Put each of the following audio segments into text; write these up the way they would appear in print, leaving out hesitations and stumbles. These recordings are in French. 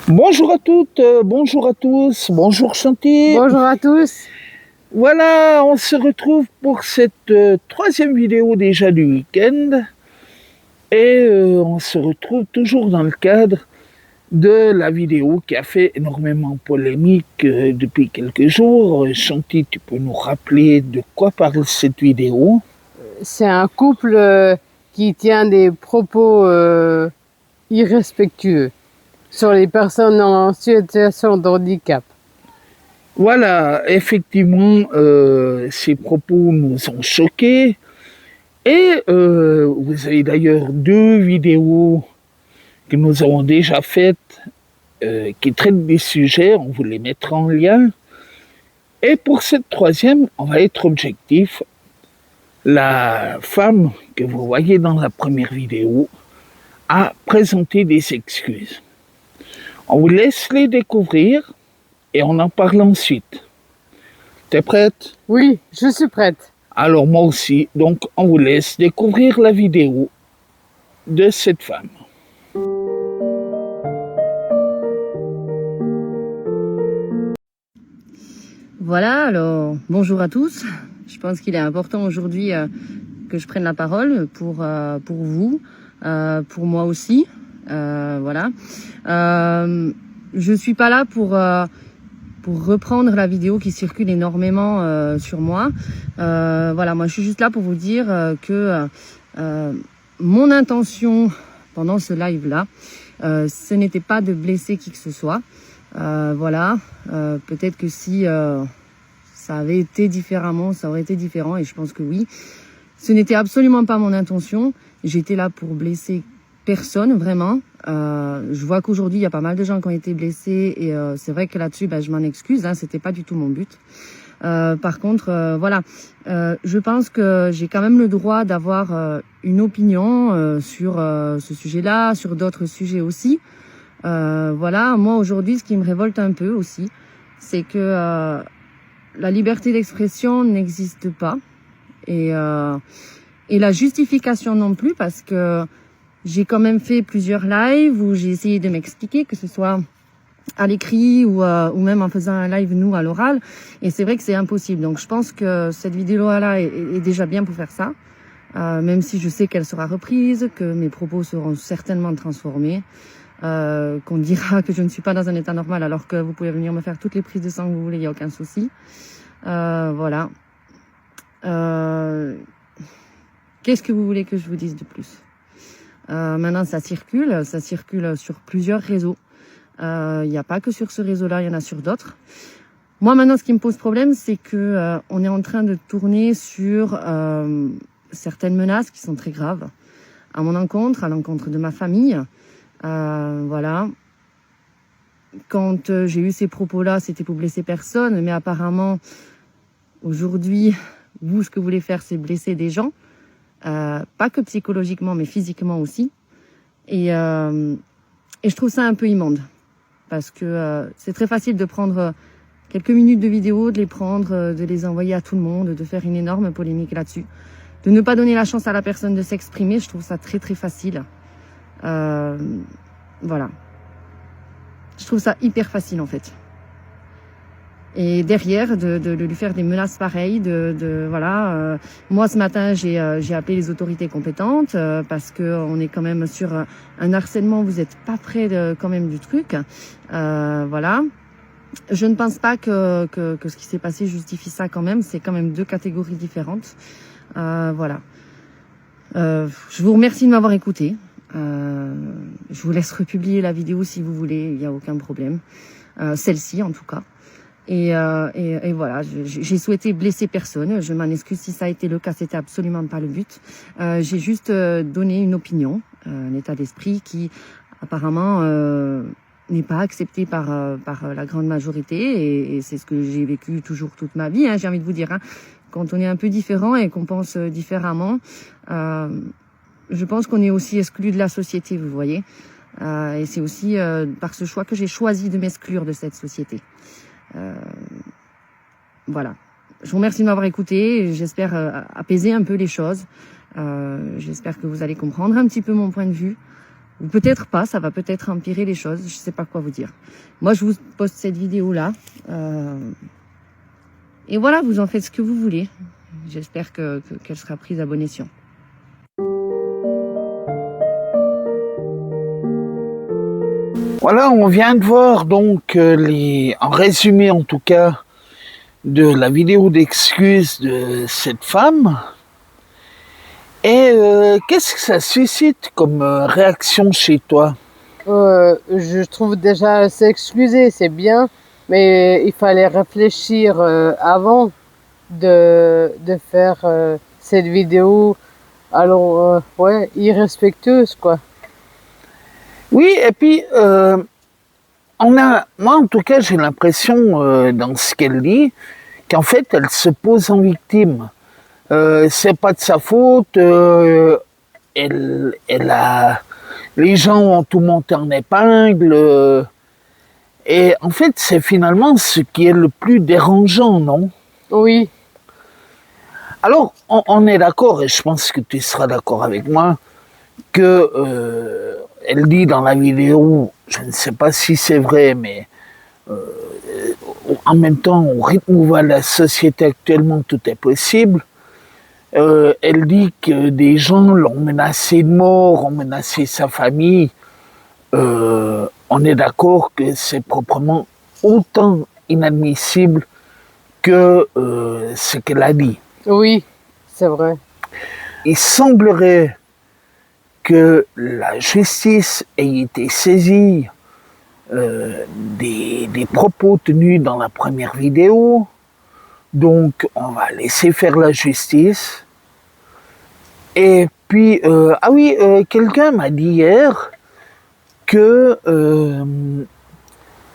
Bonjour à toutes, bonjour à tous, bonjour Chanty. Bonjour à tous. Voilà, on se retrouve pour cette troisième vidéo déjà du week-end. Et on se retrouve toujours dans le cadre de la vidéo qui a fait énormément polémique depuis quelques jours. Chanty, tu peux nous rappeler de quoi parle cette vidéo? C'est un couple qui tient des propos irrespectueux sur les personnes en situation de handicap. Voilà, effectivement, ces propos nous ont choqués. Et vous avez d'ailleurs deux vidéos que nous avons déjà faites qui traitent des sujets, on vous les mettra en lien. Et pour cette troisième, on va être objectif. La femme que vous voyez dans la première vidéo a présenté des excuses. On vous laisse les découvrir et on en parle ensuite. T'es prête? Oui, je suis prête. Alors moi aussi, donc on vous laisse découvrir la vidéo de cette femme. Voilà, alors bonjour à tous. Je pense qu'il est important aujourd'hui que je prenne la parole pour vous, pour moi aussi. Voilà. Je suis pas là pour reprendre la vidéo qui circule énormément sur moi. Voilà, moi je suis juste là pour vous dire que mon intention pendant ce live-là, ce n'était pas de blesser qui que ce soit. Voilà, peut-être que si ça avait été différemment, ça aurait été différent, et je pense que oui. Ce n'était absolument pas mon intention. J'étais là pour blesser personne, vraiment. Je vois qu'aujourd'hui, il y a pas mal de gens qui ont été blessés, et c'est vrai que là-dessus, je m'en excuse, hein, c'était pas du tout mon but. Par contre, voilà, je pense que j'ai quand même le droit d'avoir une opinion sur ce sujet-là, sur d'autres sujets aussi. Voilà, moi aujourd'hui, ce qui me révolte un peu aussi, c'est que la liberté d'expression n'existe pas, et la justification non plus, parce que j'ai quand même fait plusieurs lives où j'ai essayé de m'expliquer, que ce soit à l'écrit ou même en faisant un live nous à l'oral, et c'est vrai que c'est impossible. Donc je pense que cette vidéo-là est déjà bien pour faire ça, même si je sais qu'elle sera reprise, que mes propos seront certainement transformés. Qu'on dira que je ne suis pas dans un état normal, alors que vous pouvez venir me faire toutes les prises de sang que vous voulez, il n'y a aucun souci. Voilà. Qu'est-ce que vous voulez que je vous dise de plus? Maintenant, ça circule sur plusieurs réseaux. Il n'y a pas que sur ce réseau-là, il y en a sur d'autres. Moi, maintenant, ce qui me pose problème, c'est que on est en train de tourner sur certaines menaces qui sont très graves à mon encontre, à l'encontre de ma famille. Voilà. Quand j'ai eu ces propos-là, c'était pour blesser personne, mais apparemment, aujourd'hui, vous, ce que vous voulez faire, c'est blesser des gens, pas que psychologiquement, mais physiquement aussi. Et je trouve ça un peu immonde, parce que c'est très facile de prendre quelques minutes de vidéo, de les prendre, de les envoyer à tout le monde, de faire une énorme polémique là-dessus, de ne pas donner la chance à la personne de s'exprimer. Je trouve ça très très facile. Voilà. Je trouve ça hyper facile en fait. Et derrière, de lui faire des menaces pareilles, voilà. Moi ce matin, j'ai appelé les autorités compétentes parce que on est quand même sur un harcèlement. Vous n'êtes pas près quand même du truc. Voilà. Je ne pense pas que ce qui s'est passé justifie ça quand même. C'est quand même deux catégories différentes. Voilà. Je vous remercie de m'avoir écouté. Je vous laisse republier la vidéo si vous voulez, il n'y a aucun problème. Celle-ci en tout cas. Et voilà, j'ai souhaité blesser personne. Je m'en excuse si ça a été le cas, c'était absolument pas le but. J'ai juste donné une opinion, un état d'esprit qui apparemment n'est pas accepté par la grande majorité, et c'est ce que j'ai vécu toujours toute ma vie, hein, j'ai envie de vous dire. Hein. Quand on est un peu différent et qu'on pense différemment, je pense qu'on est aussi exclu de la société, vous voyez. Et c'est aussi par ce choix que j'ai choisi de m'exclure de cette société. Voilà. Je vous remercie de m'avoir écouté. J'espère apaiser un peu les choses. J'espère que vous allez comprendre un petit peu mon point de vue. Ou peut-être pas, ça va peut-être empirer les choses, je sais pas quoi vous dire. Moi, je vous poste cette vidéo-là. Et voilà, vous en faites ce que vous voulez. J'espère qu'elle sera prise à bon escient. Voilà, on vient de voir donc en résumé en tout cas, de la vidéo d'excuses de cette femme. Et qu'est-ce que ça suscite comme réaction chez toi? Je trouve déjà s'excuser, c'est bien, mais il fallait réfléchir avant de faire cette vidéo. Alors, ouais, irrespectueuse, quoi. Oui, et puis, moi en tout cas, j'ai l'impression dans ce qu'elle dit, qu'en fait, elle se pose en victime. C'est pas de sa faute, les gens ont tout monté en épingle, et en fait, c'est finalement ce qui est le plus dérangeant, non? Oui. Alors, on est d'accord, et je pense que tu seras d'accord avec moi, que elle dit dans la vidéo, je ne sais pas si c'est vrai, mais en même temps, au rythme où va la société actuellement, tout est possible. Elle dit que des gens l'ont menacé de mort, ont menacé sa famille. On est d'accord que c'est proprement autant inadmissible que ce qu'elle a dit. Oui, c'est vrai. Il semblerait que la justice ait été saisie des propos tenus dans la première vidéo. Donc, on va laisser faire la justice. Et puis, quelqu'un m'a dit hier que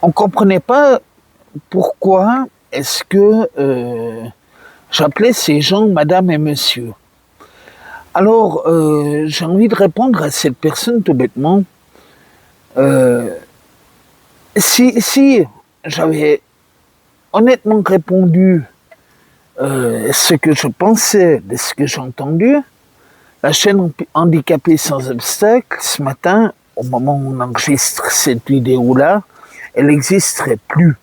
on comprenait pas pourquoi est-ce que j'appelais ces gens madame et monsieur. Alors, j'ai envie de répondre à cette personne tout bêtement. Si j'avais honnêtement répondu ce que je pensais de ce que j'ai entendu, la chaîne Handicapés sans obstacle, ce matin, au moment où on enregistre cette vidéo-là, elle n'existerait plus.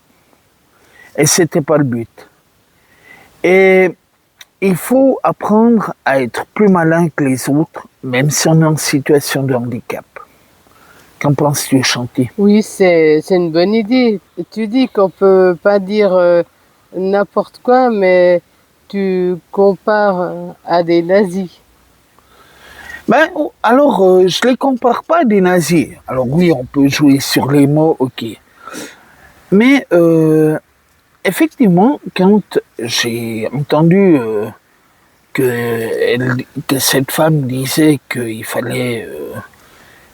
Et c'était pas le but. Et il faut apprendre à être plus malin que les autres, même si on est en situation de handicap. Qu'en penses-tu, Chanty? Oui, c'est une bonne idée. Tu dis qu'on peut pas dire n'importe quoi, mais tu compares à des nazis. Ben, alors, je les compare pas à des nazis. Alors oui, on peut jouer sur les mots, ok. Mais effectivement, quand j'ai entendu que cette femme disait qu'il fallait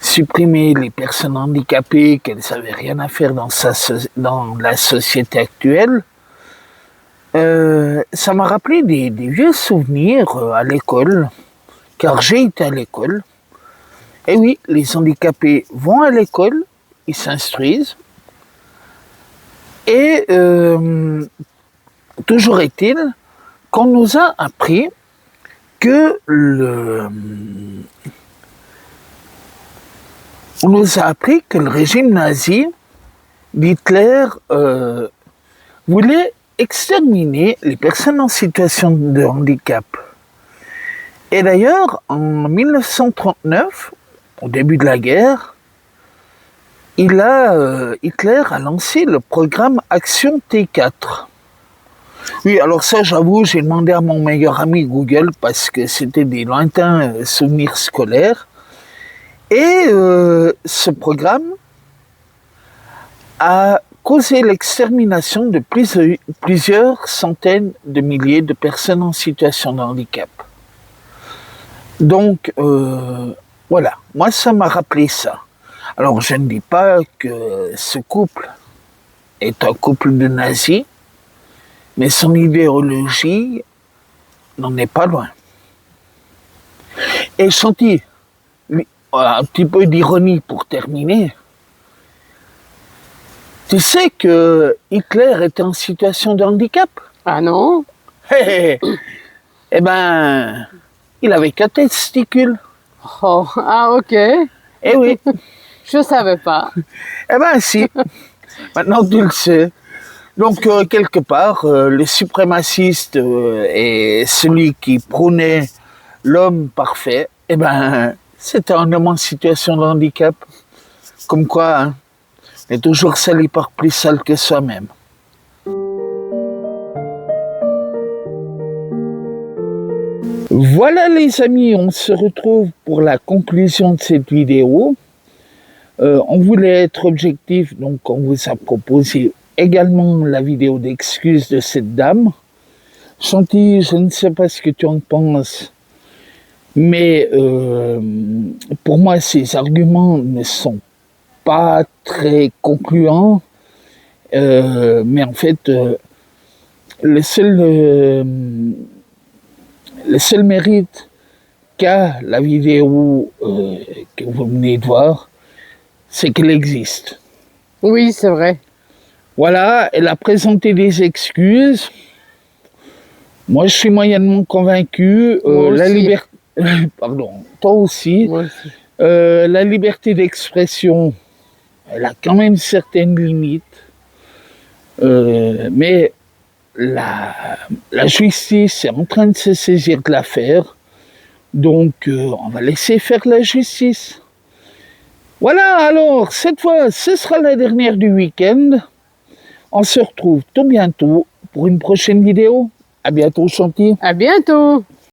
supprimer les personnes handicapées, qu'elles n'avaient rien à faire dans la société actuelle, ça m'a rappelé des vieux souvenirs à l'école, car j'ai été à l'école. Et oui, les handicapés vont à l'école, ils s'instruisent, et toujours est-il qu'on nous a appris que le régime nazi d'Hitler voulait exterminer les personnes en situation de handicap. Et d'ailleurs, en 1939, au début de la guerre, Hitler a lancé le programme Action T4. Oui, alors ça, j'avoue, j'ai demandé à mon meilleur ami Google parce que c'était des lointains souvenirs scolaires. Et ce programme a causé l'extermination de plusieurs centaines de milliers de personnes en situation de handicap. Donc, voilà, moi, ça m'a rappelé ça. Alors, je ne dis pas que ce couple est un couple de nazis, mais son idéologie n'en est pas loin. Et Chanty, un petit peu d'ironie pour terminer. Tu sais que Hitler était en situation de handicap? Ah non? Eh ben, il avait 4 testicules. Oh, ah ok. Eh oui, Je savais pas. eh ben si, maintenant tu le sais. Donc, quelque part, le suprémaciste et celui qui prônait l'homme parfait, eh ben, c'était un homme en situation de handicap. Comme quoi, hein, on est toujours sali par plus sale que soi-même. Voilà les amis, on se retrouve pour la conclusion de cette vidéo. On voulait être objectif, donc on vous a proposé également la vidéo d'excuses de cette dame. Chantilly, je ne sais pas ce que tu en penses, mais pour moi, ces arguments ne sont pas très concluants. Mais en fait, le seul mérite qu'a la vidéo que vous venez de voir, c'est qu'elle existe. Oui, c'est vrai. Voilà, elle a présenté des excuses. Moi, je suis moyennement convaincu. Moi La aussi. liberté, pardon, toi aussi. Moi aussi. La liberté d'expression, elle a quand même certaines limites. Mais la justice est en train de se saisir de l'affaire. Donc, on va laisser faire la justice. Voilà, alors, cette fois, ce sera la dernière du week-end. On se retrouve tout bientôt pour une prochaine vidéo. À bientôt, Chantilly. À bientôt.